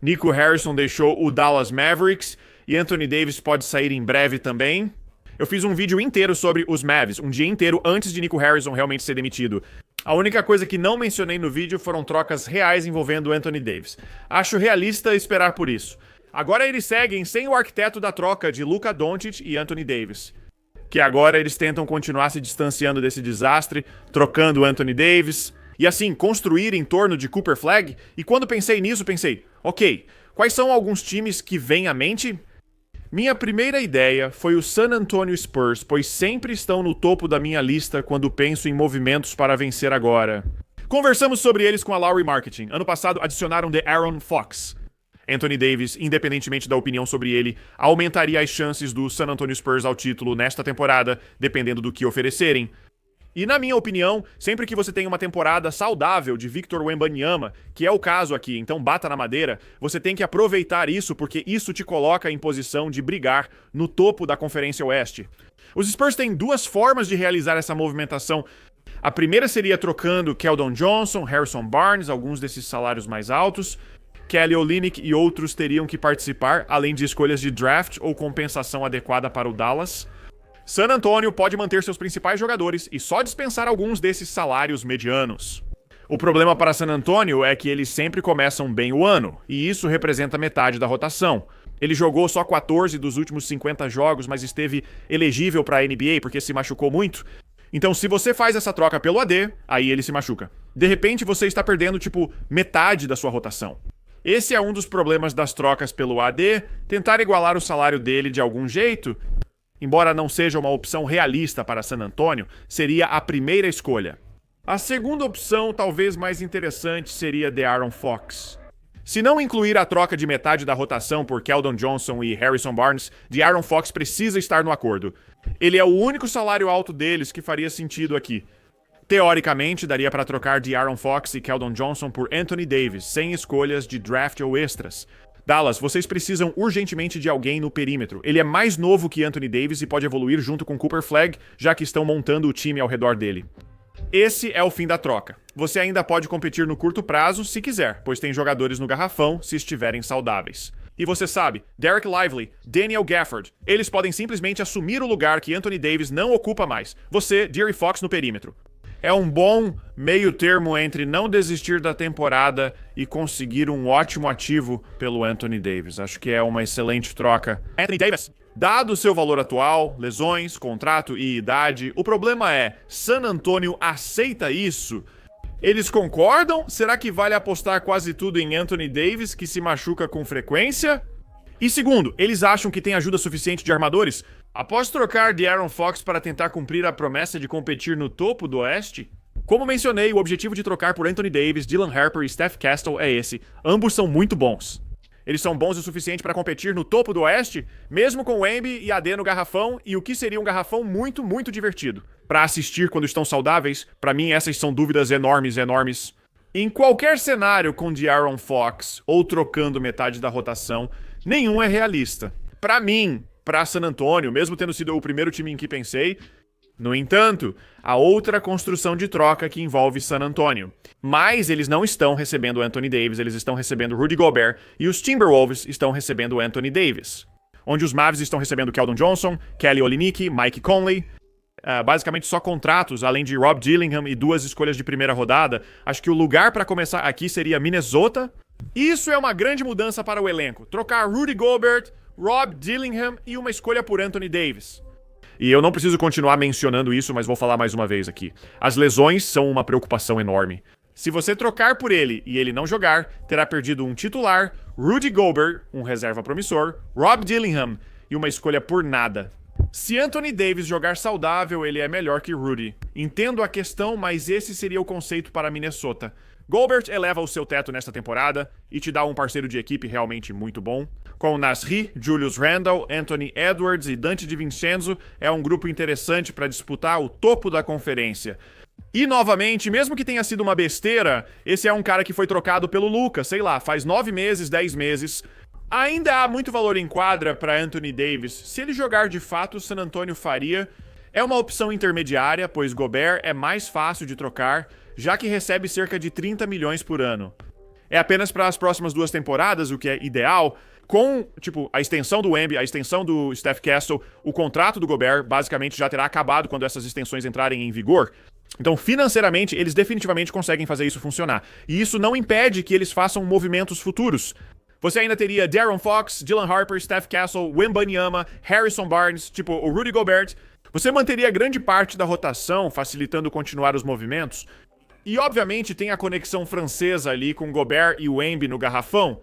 Nico Harrison deixou o Dallas Mavericks e Anthony Davis pode sair em breve também. Eu fiz um vídeo inteiro sobre os Mavs, um dia inteiro antes de Nico Harrison realmente ser demitido. A única coisa que não mencionei no vídeo foram trocas reais envolvendo Anthony Davis. Acho realista esperar por isso. Agora eles seguem sem o arquiteto da troca de Luka Doncic e Anthony Davis. Que agora eles tentam continuar se distanciando desse desastre, trocando Anthony Davis, e assim, construir em torno de Cooper Flag. E quando pensei nisso, pensei, ok, quais são alguns times que vêm à mente? Minha primeira ideia foi o San Antonio Spurs, pois sempre estão no topo da minha lista quando penso em movimentos para vencer agora. Conversamos sobre eles com a Lowry Marketing. Ano passado adicionaram De'Aaron Fox. Anthony Davis, independentemente da opinião sobre ele, aumentaria as chances do San Antonio Spurs ao título nesta temporada, dependendo do que oferecerem. E na minha opinião, sempre que você tem uma temporada saudável de Victor Wembanyama, que é o caso aqui, então bata na madeira, você tem que aproveitar isso porque isso te coloca em posição de brigar no topo da Conferência Oeste. Os Spurs têm duas formas de realizar essa movimentação. A primeira seria trocando Keldon Johnson, Harrison Barnes, alguns desses salários mais altos. Kelly Olynyk e outros teriam que participar, além de escolhas de draft ou compensação adequada para o Dallas. San Antonio pode manter seus principais jogadores e só dispensar alguns desses salários medianos. O problema para San Antonio é que eles sempre começam bem o ano, e isso representa metade da rotação. Ele jogou só 14 dos últimos 50 jogos, mas esteve elegível para a NBA porque se machucou muito. Então, se você faz essa troca pelo AD, aí ele se machuca. De repente, você está perdendo, metade da sua rotação. Esse é um dos problemas das trocas pelo AD, tentar igualar o salário dele de algum jeito. Embora não seja uma opção realista para San Antonio, seria a primeira escolha. A segunda opção, talvez mais interessante, seria De'Aaron Fox. Se não incluir a troca de metade da rotação por Keldon Johnson e Harrison Barnes, De'Aaron Fox precisa estar no acordo. Ele é o único salário alto deles que faria sentido aqui. Teoricamente, daria para trocar De'Aaron Fox e Keldon Johnson por Anthony Davis, sem escolhas de draft ou extras. Dallas, vocês precisam urgentemente de alguém no perímetro. Ele é mais novo que Anthony Davis e pode evoluir junto com Cooper Flag, já que estão montando o time ao redor dele. Esse é o fim da troca. Você ainda pode competir no curto prazo, se quiser, pois tem jogadores no garrafão se estiverem saudáveis. E você sabe, Derek Lively, Daniel Gafford, eles podem simplesmente assumir o lugar que Anthony Davis não ocupa mais. Você, De'Aaron Fox no perímetro. É um bom meio termo entre não desistir da temporada e conseguir um ótimo ativo pelo Anthony Davis. Acho que é uma excelente troca. Anthony Davis, dado o seu valor atual, lesões, contrato e idade, o problema é, San Antonio aceita isso? Eles concordam? Será que vale apostar quase tudo em Anthony Davis, que se machuca com frequência? E segundo, eles acham que tem ajuda suficiente de armadores? Após trocar De'Aaron Fox para tentar cumprir a promessa de competir no topo do Oeste? Como mencionei, o objetivo de trocar por Anthony Davis, Dylan Harper e Steph Castle é esse. Ambos são muito bons. Eles são bons o suficiente para competir no topo do Oeste, mesmo com o Embi e AD no garrafão, e o que seria um garrafão muito, muito divertido. Para assistir quando estão saudáveis, para mim essas são dúvidas enormes, enormes. Em qualquer cenário com De'Aaron Fox ou trocando metade da rotação, nenhum é realista. Para mim, para San Antonio, mesmo tendo sido o primeiro time em que pensei. No entanto, há outra construção de troca que envolve San Antonio. Mas eles não estão recebendo Anthony Davis, eles estão recebendo Rudy Gobert e os Timberwolves estão recebendo Anthony Davis. Onde os Mavs estão recebendo Keldon Johnson, Kelly Olynyk, Mike Conley. Basicamente só contratos, além de Rob Dillingham e 2 escolhas de primeira rodada. Acho que o lugar para começar aqui seria Minnesota. Isso é uma grande mudança para o elenco. Trocar Rudy Gobert, Rob Dillingham e uma escolha por Anthony Davis. E eu não preciso continuar mencionando isso, mas vou falar mais uma vez aqui. As lesões são uma preocupação enorme. Se você trocar por ele e ele não jogar, terá perdido um titular, Rudy Gobert, um reserva promissor, Rob Dillingham e uma escolha por nada. Se Anthony Davis jogar saudável, ele é melhor que Rudy. Entendo a questão, mas esse seria o conceito para Minnesota. Gobert eleva o seu teto nesta temporada e te dá um parceiro de equipe realmente muito bom. Com Nasri, Julius Randle, Anthony Edwards e Dante DiVincenzo, é um grupo interessante para disputar o topo da conferência. E novamente, mesmo que tenha sido uma besteira, esse é um cara que foi trocado pelo Luka, sei lá, faz 9 meses, 10 meses. Ainda há muito valor em quadra para Anthony Davis. Se ele jogar de fato, o San Antonio faria. É uma opção intermediária, pois Gobert é mais fácil de trocar, já que recebe cerca de 30 milhões por ano. É apenas para as próximas 2 temporadas, o que é ideal. Com, tipo, a extensão do Wemby, a extensão do Steph Castle, o contrato do Gobert basicamente já terá acabado quando essas extensões entrarem em vigor. Então, financeiramente, eles definitivamente conseguem fazer isso funcionar. E isso não impede que eles façam movimentos futuros. Você ainda teria De'Aaron Fox, Dylan Harper, Steph Castle, Wembanyama, Harrison Barnes, tipo, o Rudy Gobert. Você manteria grande parte da rotação, facilitando continuar os movimentos. E, obviamente, tem a conexão francesa ali com Gobert e Wemby no garrafão.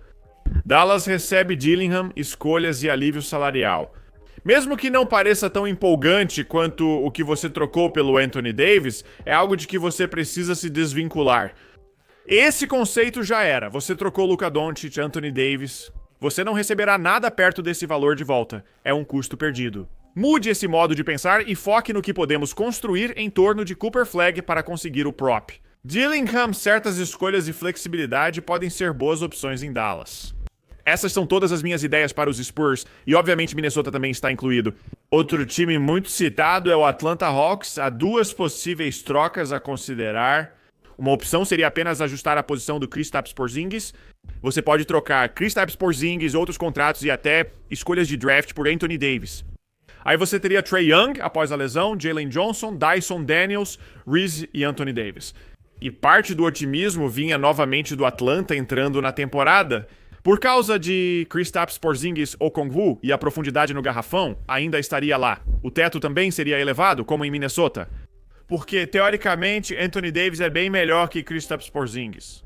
Dallas recebe Dillingham, escolhas e alívio salarial. Mesmo que não pareça tão empolgante quanto o que você trocou pelo Anthony Davis, é algo de que você precisa se desvincular. Esse conceito já era. Você trocou Luka Doncic, Anthony Davis. Você não receberá nada perto desse valor de volta. É um custo perdido. Mude esse modo de pensar e foque no que podemos construir em torno de Cooper Flag para conseguir o prop. Dillingham, certas escolhas e flexibilidade podem ser boas opções em Dallas. Essas são todas as minhas ideias para os Spurs, e obviamente Minnesota também está incluído. Outro time muito citado é o Atlanta Hawks. Há 2 possíveis trocas a considerar. Uma opção seria apenas ajustar a posição do Kristaps Porzingis. Você pode trocar Kristaps Porzingis, outros contratos e até escolhas de draft por Anthony Davis. Aí você teria Trae Young após a lesão, Jalen Johnson, Dyson Daniels, Reese e Anthony Davis. E parte do otimismo vinha novamente do Atlanta entrando na temporada. Por causa de Kristaps Porzingis Okongwu e a profundidade no garrafão, ainda estaria lá. O teto também seria elevado, como em Minnesota. Porque, teoricamente, Anthony Davis é bem melhor que Kristaps Porzingis.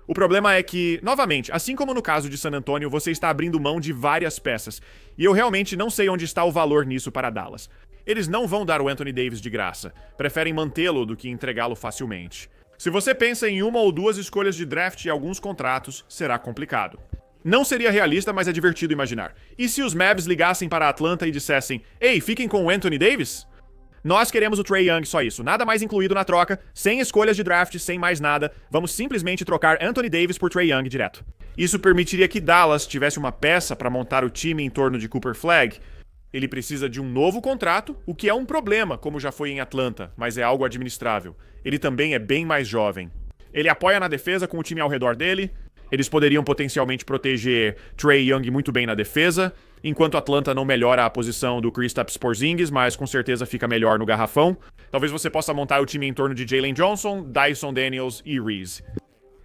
O problema é que, novamente, assim como no caso de San Antonio, você está abrindo mão de várias peças. E eu realmente não sei onde está o valor nisso para Dallas. Eles não vão dar o Anthony Davis de graça. Preferem mantê-lo do que entregá-lo facilmente. Se você pensa em 1 ou 2 escolhas de draft e alguns contratos, será complicado. Não seria realista, mas é divertido imaginar. E se os Mavs ligassem para a Atlanta e dissessem: "Ei, fiquem com o Anthony Davis"? Nós queremos o Trae Young, só isso. Nada mais incluído na troca, sem escolhas de draft, sem mais nada. Vamos simplesmente trocar Anthony Davis por Trae Young direto. Isso permitiria que Dallas tivesse uma peça para montar o time em torno de Cooper Flag. Ele precisa de um novo contrato, o que é um problema, como já foi em Atlanta, mas é algo administrável. Ele também é bem mais jovem. Ele apoia na defesa com o time ao redor dele. Eles poderiam potencialmente proteger Trae Young muito bem na defesa, enquanto Atlanta não melhora a posição do Kristaps Porzingis, mas com certeza fica melhor no garrafão. Talvez você possa montar o time em torno de Jalen Johnson, Dyson Daniels e Reese.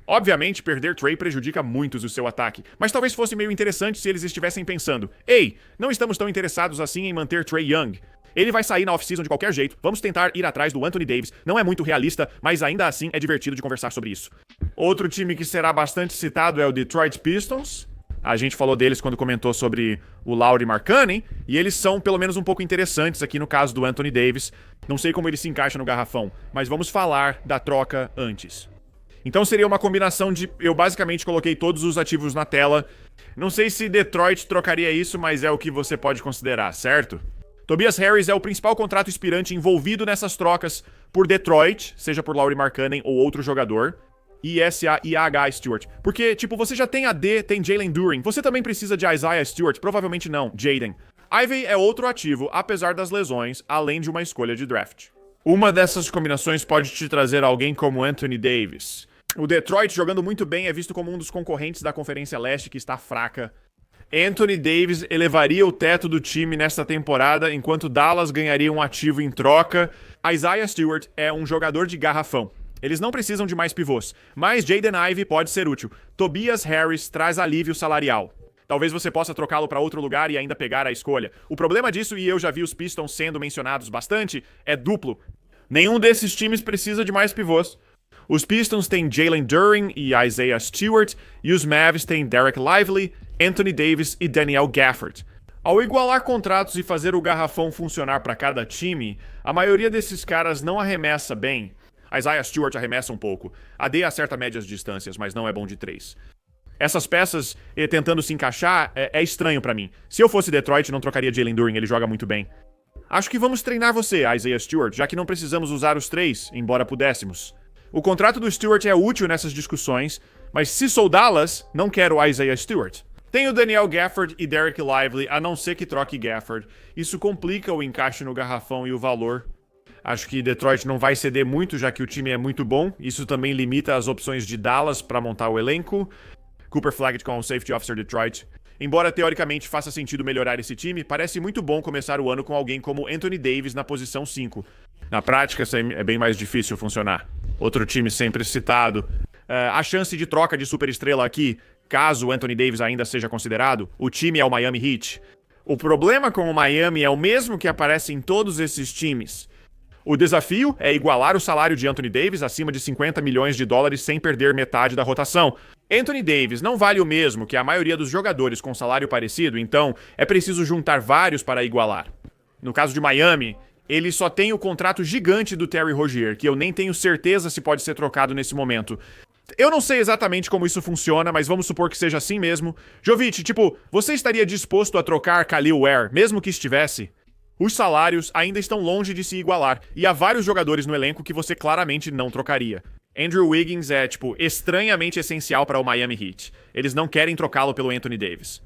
Obviamente, perder Trae prejudica muito o seu ataque, mas talvez fosse meio interessante se eles estivessem pensando: "Ei, não estamos tão interessados assim em manter Trae Young. Ele vai sair na off-season de qualquer jeito, vamos tentar ir atrás do Anthony Davis. Não é muito realista, mas ainda assim é divertido de conversar sobre isso." Outro time que será bastante citado é o Detroit Pistons. A gente falou deles quando comentou sobre o Lauri Markkanen, e eles são pelo menos um pouco interessantes aqui no caso do Anthony Davis. Não sei como ele se encaixa no garrafão, mas vamos falar da troca antes. Então seria uma combinação de... Eu basicamente coloquei todos os ativos na tela. Não sei se Detroit trocaria isso, mas é o que você pode considerar, certo? Tobias Harris é o principal contrato expirante envolvido nessas trocas por Detroit, seja por Lauri Markkanen ou outro jogador. Isaiah Stewart. Porque, tipo, você já tem AD, tem Jalen Duren. Você também precisa de Isaiah Stewart? Provavelmente não, Jaden. Ivey é outro ativo, apesar das lesões, além de uma escolha de draft. Uma dessas combinações pode te trazer alguém como Anthony Davis. O Detroit, jogando muito bem, é visto como um dos concorrentes da Conferência Leste que está fraca. Anthony Davis elevaria o teto do time nesta temporada, enquanto Dallas ganharia um ativo em troca. Isaiah Stewart é um jogador de garrafão. Eles não precisam de mais pivôs, mas Jaden Ivey pode ser útil. Tobias Harris traz alívio salarial. Talvez você possa trocá-lo para outro lugar e ainda pegar a escolha. O problema disso, e eu já vi os Pistons sendo mencionados bastante, é duplo. Nenhum desses times precisa de mais pivôs. Os Pistons têm Jalen Duren e Isaiah Stewart, e os Mavs têm Derek Lively, Anthony Davis e Daniel Gafford. Ao igualar contratos e fazer o garrafão funcionar para cada time, a maioria desses caras não arremessa bem. Isaiah Stewart arremessa um pouco. AD acerta médias distâncias, mas não é bom de 3. Essas peças, tentando se encaixar, é estranho pra mim. Se eu fosse Detroit, não trocaria Jalen Duren, ele joga muito bem. Acho que vamos treinar você, Isaiah Stewart, já que não precisamos usar os 3, embora pudéssemos. O contrato do Stewart é útil nessas discussões, mas se sou Dallas, não quero Isaiah Stewart. Tenho Daniel Gafford e Derek Lively, a não ser que troque Gafford. Isso complica o encaixe no garrafão e o valor. Acho que Detroit não vai ceder muito, já que o time é muito bom. Isso também limita as opções de Dallas para montar o elenco. Cooper Flaggett com o Safety Officer Detroit. Embora teoricamente faça sentido melhorar esse time, parece muito bom começar o ano com alguém como Anthony Davis na posição 5. Na prática, é bem mais difícil funcionar. Outro time sempre citado. A chance de troca de superestrela aqui, caso Anthony Davis ainda seja considerado, o time é o Miami Heat. O problema com o Miami é o mesmo que aparece em todos esses times. O desafio é igualar o salário de Anthony Davis acima de 50 milhões de dólares sem perder metade da rotação. Anthony Davis não vale o mesmo que a maioria dos jogadores com salário parecido, então é preciso juntar vários para igualar. No caso de Miami, ele só tem o contrato gigante do Terry Rozier, que eu nem tenho certeza se pode ser trocado nesse momento. Eu não sei exatamente como isso funciona, mas vamos supor que seja assim mesmo. Jovic, você estaria disposto a trocar Khalil Ware, mesmo que estivesse? Os salários ainda estão longe de se igualar, e há vários jogadores no elenco que você claramente não trocaria. Andrew Wiggins é, estranhamente essencial para o Miami Heat. Eles não querem trocá-lo pelo Anthony Davis.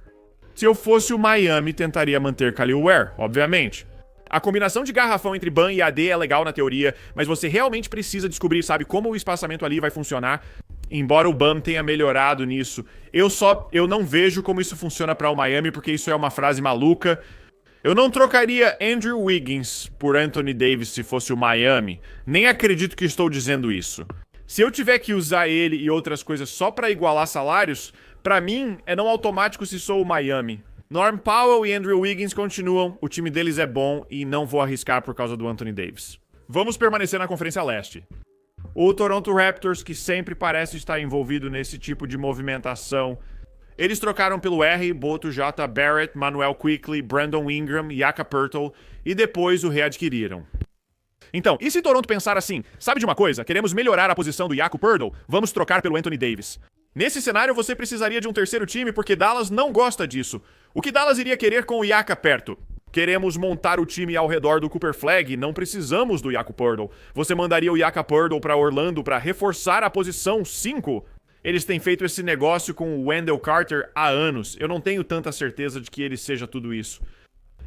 Se eu fosse o Miami, tentaria manter Khalil Ware, obviamente. A combinação de garrafão entre Ban e AD é legal na teoria, mas você realmente precisa descobrir, como o espaçamento ali vai funcionar. Embora o Bam tenha melhorado nisso, eu não vejo como isso funciona para o Miami, porque isso é uma frase maluca. Eu não trocaria Andrew Wiggins por Anthony Davis se fosse o Miami. Nem acredito que estou dizendo isso. Se eu tiver que usar ele e outras coisas só para igualar salários, pra mim é não automático se sou o Miami. Norm Powell e Andrew Wiggins continuam, o time deles é bom e não vou arriscar por causa do Anthony Davis. Vamos permanecer na Conferência Leste. O Toronto Raptors, que sempre parece estar envolvido nesse tipo de movimentação. Eles trocaram pelo R, Boto J. Barrett, Manuel Quickley, Brandon Ingram, Jakob Poeltl e depois o readquiriram. Então, e se Toronto pensar assim, sabe de uma coisa? Queremos melhorar a posição do Jakob Poeltl, vamos trocar pelo Anthony Davis. Nesse cenário você precisaria de um terceiro time porque Dallas não gosta disso. O que Dallas iria querer com o Jakob perto? Queremos montar o time ao redor do Cooper Flagg, não precisamos do Jakob Poeltl. Você mandaria o Jakob Poeltl para Orlando para reforçar a posição 5? Eles têm feito esse negócio com o Wendell Carter há anos. Eu não tenho tanta certeza de que ele seja tudo isso.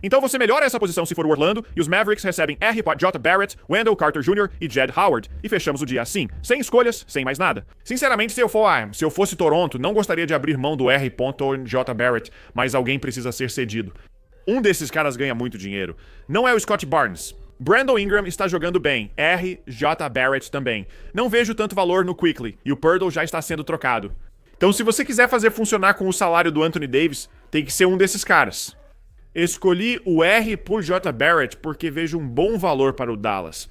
Então você melhora essa posição se for o Orlando, e os Mavericks recebem R.J. Barrett, Wendell Carter Jr. e Jed Howard, e fechamos o dia assim, sem escolhas, sem mais nada. Sinceramente, se eu fosse Toronto, não gostaria de abrir mão do R.J. Barrett, mas alguém precisa ser cedido. Um desses caras ganha muito dinheiro. Não é o Scott Barnes. Brandon Ingram está jogando bem, R.J. Barrett também. Não vejo tanto valor no Quickley, e o Poeltl já está sendo trocado. Então se você quiser fazer funcionar com o salário do Anthony Davis, tem que ser um desses caras. Escolhi o R por J. Barrett porque vejo um bom valor para o Dallas.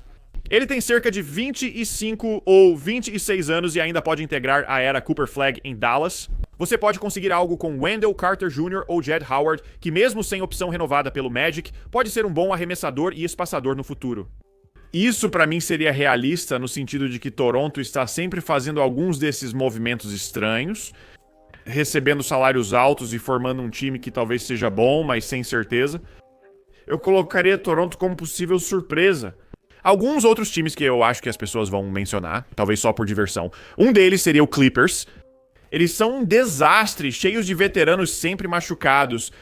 Ele tem cerca de 25 ou 26 anos e ainda pode integrar a era Cooper Flagg em Dallas. Você pode conseguir algo com Wendell Carter Jr. ou Jed Howard, que mesmo sem opção renovada pelo Magic, pode ser um bom arremessador e espaçador no futuro. Isso pra mim seria realista no sentido de que Toronto está sempre fazendo alguns desses movimentos estranhos, recebendo salários altos e formando um time que talvez seja bom, mas sem certeza. Eu colocaria Toronto como possível surpresa. Alguns outros times que eu acho que as pessoas vão mencionar, talvez só por diversão. Um deles seria o Clippers. Eles são um desastre, cheios de veteranos sempre machucados.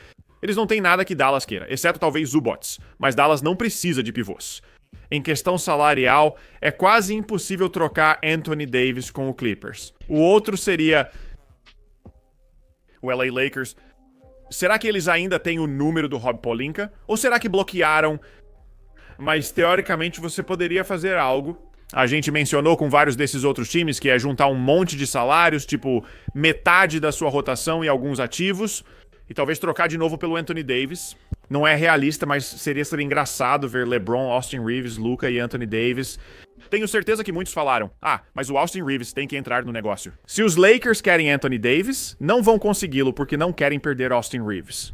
Eles não têm nada que Dallas queira, exceto talvez Zubots, mas Dallas não precisa de pivôs. Em questão salarial, é quase impossível trocar Anthony Davis com o Clippers. O outro seria o LA Lakers. Será que eles ainda têm o número do Rob Pelinka? Ou será que bloquearam? Mas teoricamente você poderia fazer algo. A gente mencionou com vários desses outros times que é juntar um monte de salários, metade da sua rotação e alguns ativos, e talvez trocar de novo pelo Anthony Davis. Não é realista, mas seria engraçado ver LeBron, Austin Reeves, Luka e Anthony Davis. Tenho certeza que muitos falaram, mas o Austin Reeves tem que entrar no negócio. Se os Lakers querem Anthony Davis, não vão consegui-lo porque não querem perder Austin Reeves.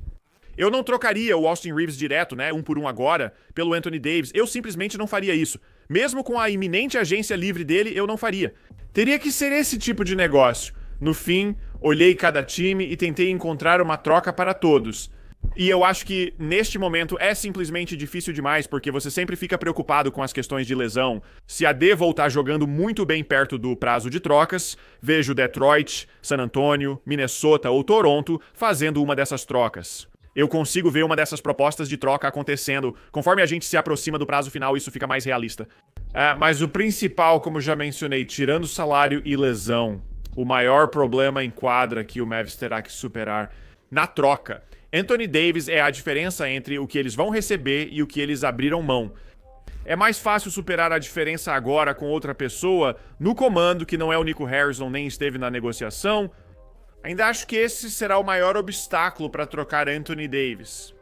Eu não trocaria o Austin Reeves direto, um por um agora, pelo Anthony Davis. Eu simplesmente não faria isso. Mesmo com a iminente agência livre dele, eu não faria. Teria que ser esse tipo de negócio. No fim, olhei cada time e tentei encontrar uma troca para todos. E eu acho que, neste momento, é simplesmente difícil demais, porque você sempre fica preocupado com as questões de lesão. Se a D voltar jogando muito bem perto do prazo de trocas, vejo Detroit, San Antonio, Minnesota ou Toronto fazendo uma dessas trocas. Eu consigo ver uma dessas propostas de troca acontecendo. Conforme a gente se aproxima do prazo final, isso fica mais realista. Mas o principal, como já mencionei, tirando salário e lesão, o maior problema em quadra que o Mavs terá que superar na troca. Anthony Davis é a diferença entre o que eles vão receber e o que eles abriram mão. É mais fácil superar a diferença agora com outra pessoa no comando, que não é o Nico Harrison nem esteve na negociação. Ainda acho que esse será o maior obstáculo para trocar Anthony Davis.